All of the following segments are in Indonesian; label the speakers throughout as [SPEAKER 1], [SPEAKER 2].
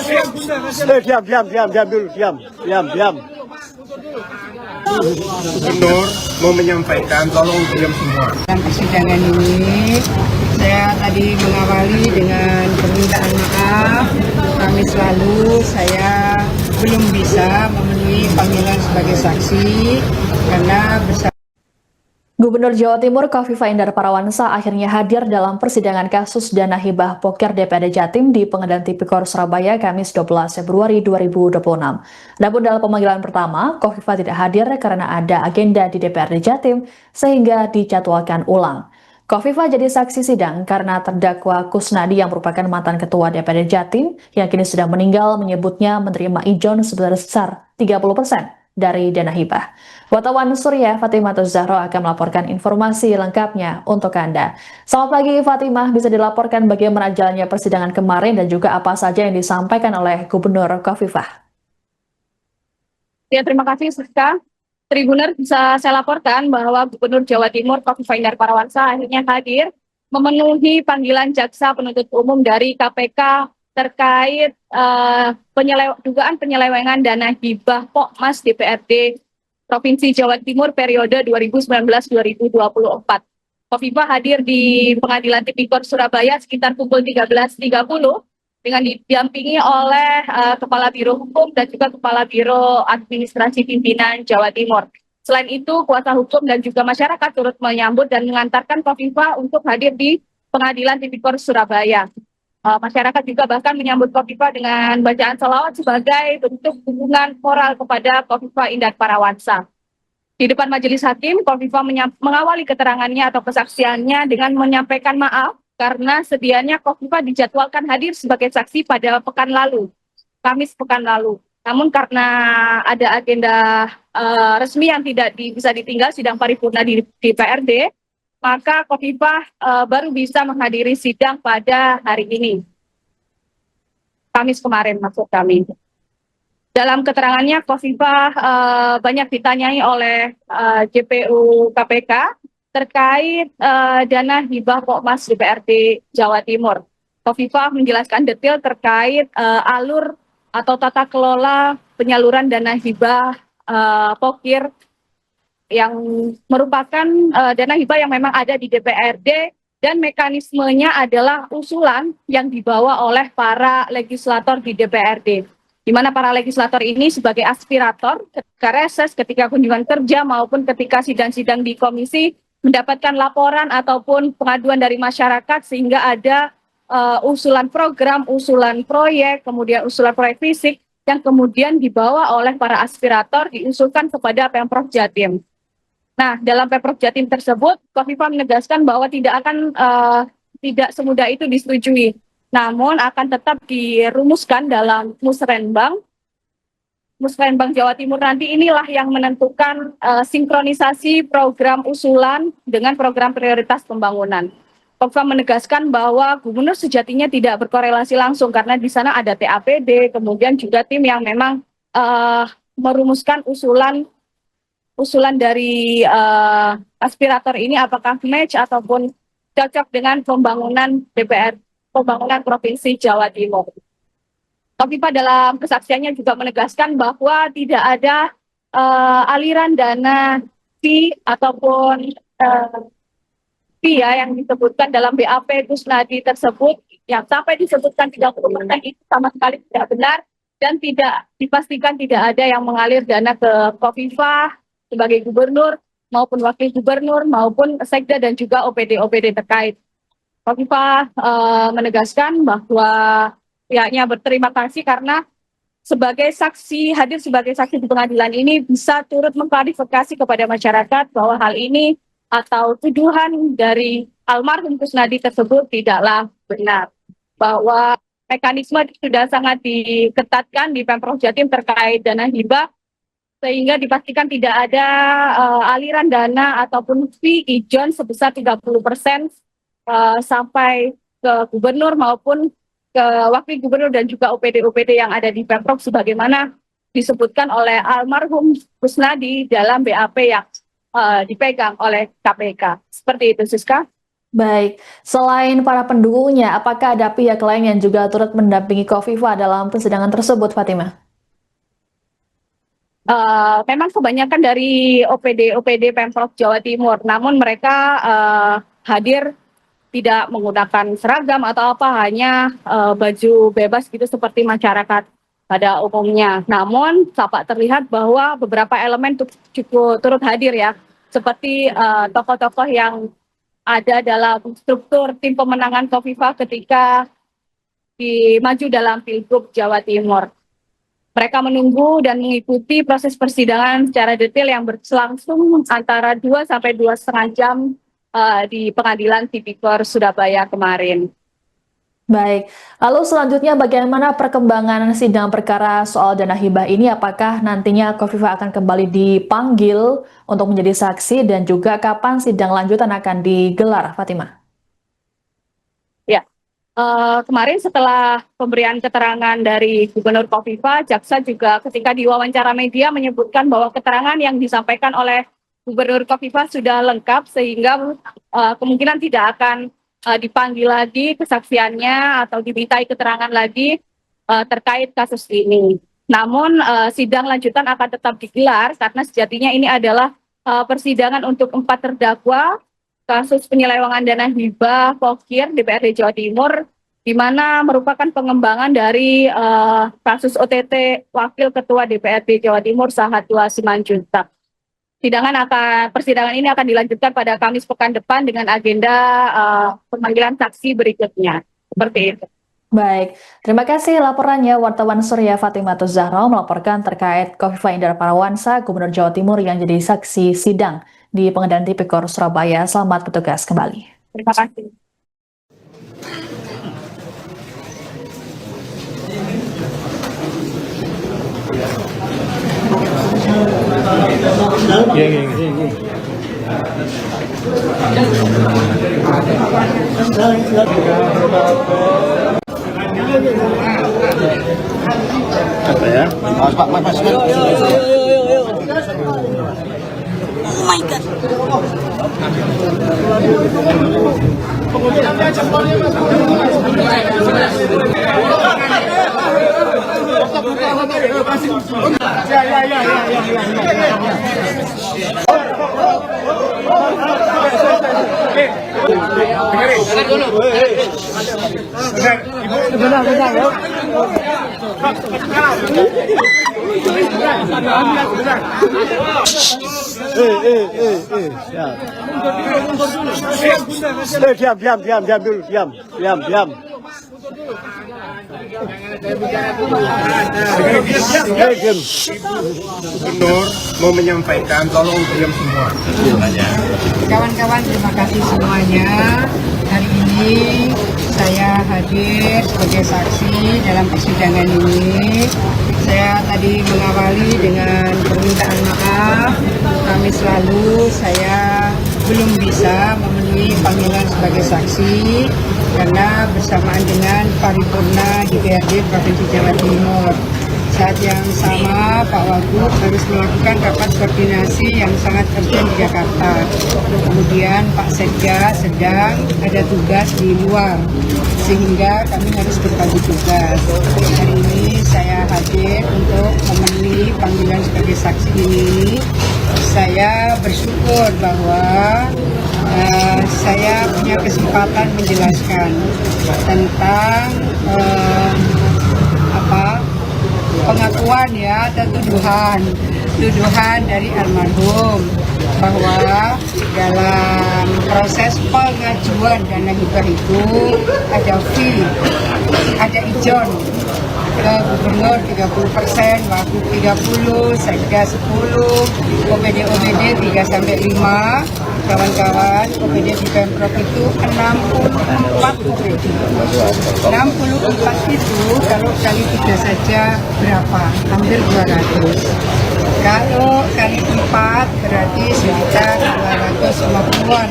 [SPEAKER 1] Diam dulu, diam.
[SPEAKER 2] Gubernur mau menyampaikan, tolong diam semua.
[SPEAKER 3] Dalam persidangan ini, saya tadi mengawali dengan permintaan maaf. Kamis lalu saya belum bisa memenuhi panggilan sebagai saksi karena bersama
[SPEAKER 4] Gubernur Jawa Timur Kofifa Indar Parawansa akhirnya hadir dalam persidangan kasus dana hibah poker DPRD Jatim di Pengadilan Tipikor Surabaya Kamis 12 Februari 2026. Namun dalam pemanggilan pertama, Kofifa tidak hadir karena ada agenda di DPRD Jatim sehingga dijadwalkan ulang. Kofifa jadi saksi sidang karena terdakwa Kusnadi yang merupakan mantan ketua DPRD Jatim yang kini sudah meninggal menyebutnya menerima ijon sebesar 30% dari dana hibah. Wartawan Surya Fatimah Zahra akan melaporkan informasi lengkapnya untuk Anda. Selamat pagi Fatimah, bisa dilaporkan bagaimana jalannya persidangan kemarin dan juga apa saja yang disampaikan oleh Gubernur Kofifa?
[SPEAKER 5] Ya, terima kasih Siska. Tribuner, bisa saya laporkan bahwa Gubernur Jawa Timur Kofifa Indar Parawansa akhirnya hadir memenuhi panggilan jaksa penuntut umum dari KPK terkait dugaan penyelewengan dana hibah Pokmas DPRD Provinsi Jawa Timur periode 2019-2024. Kofifa hadir di Pengadilan Tipikor Surabaya sekitar pukul 13.30 dengan didampingi oleh Kepala Biro Hukum dan juga Kepala Biro Administrasi Pimpinan Jawa Timur. Selain itu, kuasa hukum dan juga masyarakat turut menyambut dan mengantarkan Kofifa untuk hadir di Pengadilan Tipikor Surabaya. Masyarakat juga bahkan menyambut Kofifa dengan bacaan sholawat sebagai bentuk dukungan moral kepada Kofifa Indar Parawansa. Di depan majelis hakim, Kofifa mengawali keterangannya atau kesaksiannya dengan menyampaikan maaf karena sedianya Kofifa dijadwalkan hadir sebagai saksi pada Kamis pekan lalu. Namun karena ada agenda resmi yang tidak bisa ditinggal sidang paripurna di DPRD, maka Kofifa baru bisa menghadiri sidang pada hari ini. Kamis kemarin maksud kami. Dalam keterangannya, Kofifa banyak ditanyai oleh JPU KPK terkait dana hibah Pokmas DPRD Jawa Timur. Kofifa menjelaskan detail terkait alur atau tata kelola penyaluran dana hibah pokir yang merupakan dana hibah yang memang ada di DPRD dan mekanismenya adalah usulan yang dibawa oleh para legislator di DPRD, di mana para legislator ini sebagai aspirator ketika reses, ketika kunjungan kerja maupun ketika sidang-sidang di komisi mendapatkan laporan ataupun pengaduan dari masyarakat sehingga ada usulan program, usulan proyek, kemudian usulan proyek fisik yang kemudian dibawa oleh para aspirator diusulkan kepada Pemprov Jatim. Nah, dalam Pemprov Jatim tersebut, Kofifa menegaskan bahwa tidak tidak semudah itu disetujui, namun akan tetap dirumuskan dalam Musrenbang Jawa Timur nanti inilah yang menentukan sinkronisasi program usulan dengan program prioritas pembangunan. Kofifa menegaskan bahwa gubernur sejatinya tidak berkorelasi langsung karena di sana ada TAPD, kemudian juga tim yang memang merumuskan usulan dari aspirator ini apakah match ataupun cocok dengan pembangunan pembangunan Provinsi Jawa Timur. Kofifa dalam kesaksiannya juga menegaskan bahwa tidak ada aliran dana fee ataupun fee yang disebutkan dalam BAP Kusnadi tersebut yang sampai disebutkan 30% itu sama sekali tidak benar dan tidak dipastikan tidak ada yang mengalir dana ke Kofifa sebagai gubernur maupun wakil gubernur maupun sekda dan juga OPD terkait. Kofifa menegaskan bahwa pihaknya berterima kasih karena hadir sebagai saksi di pengadilan ini bisa turut mengklarifikasi kepada masyarakat bahwa hal ini atau tuduhan dari almarhum Kusnadi tersebut tidaklah benar. Bahwa mekanisme sudah sangat diketatkan di Pemprov Jatim terkait dana hibah sehingga dipastikan tidak ada aliran dana ataupun fee ijon sebesar 30% sampai ke gubernur maupun ke wakil gubernur dan juga OPD yang ada di Pemprov sebagaimana disebutkan oleh almarhum Kusnadi dalam BAP yang dipegang oleh KPK. Seperti itu, Siska.
[SPEAKER 4] Baik, selain para pendukungnya, apakah ada pihak lain yang juga turut mendampingi Kofifa dalam persidangan tersebut, Fatimah?
[SPEAKER 5] Memang kebanyakan dari OPD Pemprov Jawa Timur, namun mereka hadir tidak menggunakan seragam atau apa, hanya baju bebas gitu seperti masyarakat pada umumnya. Namun tampak terlihat bahwa beberapa elemen cukup turut hadir ya, seperti tokoh-tokoh yang ada dalam struktur tim pemenangan Kofifa ketika maju dalam Pilgub Jawa Timur. Mereka menunggu dan mengikuti proses persidangan secara detail yang berlangsung antara 2 sampai 2,5 jam di Pengadilan Tipikor Surabaya kemarin.
[SPEAKER 4] Baik, lalu selanjutnya bagaimana perkembangan sidang perkara soal dana hibah ini? Apakah nantinya Kofifa akan kembali dipanggil untuk menjadi saksi dan juga kapan sidang lanjutan akan digelar, Fatimah?
[SPEAKER 5] Ya, kemarin setelah pemberian keterangan dari Gubernur Kofifa, jaksa juga ketika diwawancara media menyebutkan bahwa keterangan yang disampaikan oleh Gubernur Kofifa sudah lengkap sehingga kemungkinan tidak akan dipanggil lagi kesaksiannya atau dimintai keterangan lagi terkait kasus ini. Namun sidang lanjutan akan tetap digelar karena sejatinya ini adalah persidangan untuk 4 terdakwa kasus penyelewengan dana hibah Pokir DPRD Jawa Timur, di mana merupakan pengembangan dari kasus OTT Wakil Ketua DPRD Jawa Timur Sahatwa Simanjuntak. Persidangan ini akan dilanjutkan pada Kamis pekan depan dengan agenda pemanggilan saksi berikutnya. Seperti itu.
[SPEAKER 4] Baik, terima kasih laporannya wartawan Surya Fatimah Zahra melaporkan terkait Kofifa Indar Parawansa, Gubernur Jawa Timur yang jadi saksi sidang di Pengadilan Tipikor Surabaya. Selamat bertugas kembali.
[SPEAKER 5] Terima kasih.
[SPEAKER 1] Apa ya? Diam dulu, diam.
[SPEAKER 2] Gubernur mau menyampaikan, tolong diam semua.
[SPEAKER 3] Kawan-kawan, terima kasih semuanya. Hari ini saya hadir sebagai saksi dalam persidangan ini. Saya tadi mengawali dengan permintaan maaf. Kamis lalu saya belum bisa memenuhi panggilan sebagai saksi karena bersamaan dengan paripurna DPRD Provinsi Jawa Timur. Saat yang sama Pak Wagub harus melakukan rapat koordinasi yang sangat urgent di Jakarta. Kemudian Pak Sekda sedang ada tugas di luar, sehingga kami harus berbagi tugas. Hari ini saya hadir untuk memenuhi panggilan sebagai saksi ini. Saya bersyukur bahwa saya punya kesempatan menjelaskan tentang pengakuan ya dan tuduhan dari almarhum bahwa dalam proses pengajuan dana hibah itu ada fee, ada ijon ke gubernur 30%, Wagub 30%, Sekda 10%, OPD 3-5, kawan-kawan, OPD di Pemprov itu 64 OPD. 64 itu kalau kali 3 saja berapa? Hampir 200. Kalau kali 4 berarti sekitar 250-an.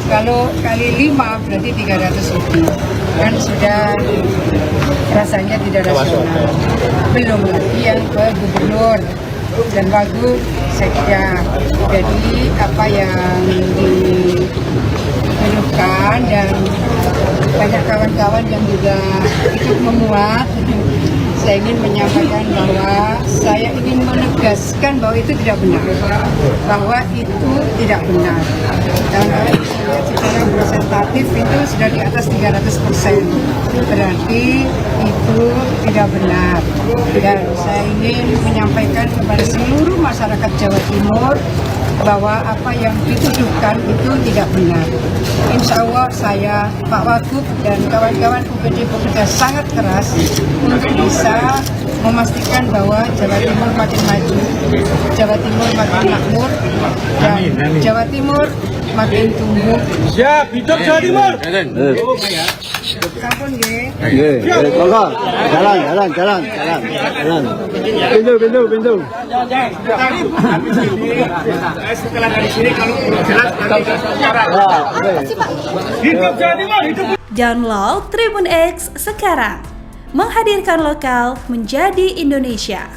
[SPEAKER 3] Kalau kali 5 berarti 300 lebih. Kan sudah rasanya tidak rasional. Belum lagi yang ke gubernur dan Wagub Sekda. Jadi apa yang mengeluhkan dan banyak kawan-kawan yang juga ikut memuat. Saya ingin menyampaikan bahwa saya ingin menegaskan bahwa itu tidak benar, bahwa itu tidak benar. Dan secara presentatif itu sudah di atas 300%, berarti itu tidak benar. Dan saya ingin menyampaikan kepada seluruh masyarakat Jawa Timur bahwa apa yang dituduhkan itu tidak benar. Insya Allah saya, Pak Wagub dan kawan-kawan UPD bekerja sangat keras untuk bisa memastikan bahwa Jawa Timur makin maju, Jawa Timur makin makmur, dan Jawa Timur makin tumbuh.
[SPEAKER 2] Siap, hidup Jawa Timur.
[SPEAKER 3] Sampun nggih.
[SPEAKER 1] Jalan. Pintu.
[SPEAKER 2] Setelah dari sini kalau jelas hidup Jawa Timur, hidup.
[SPEAKER 6] Download Tribun X sekarang. Menghadirkan lokal menjadi Indonesia.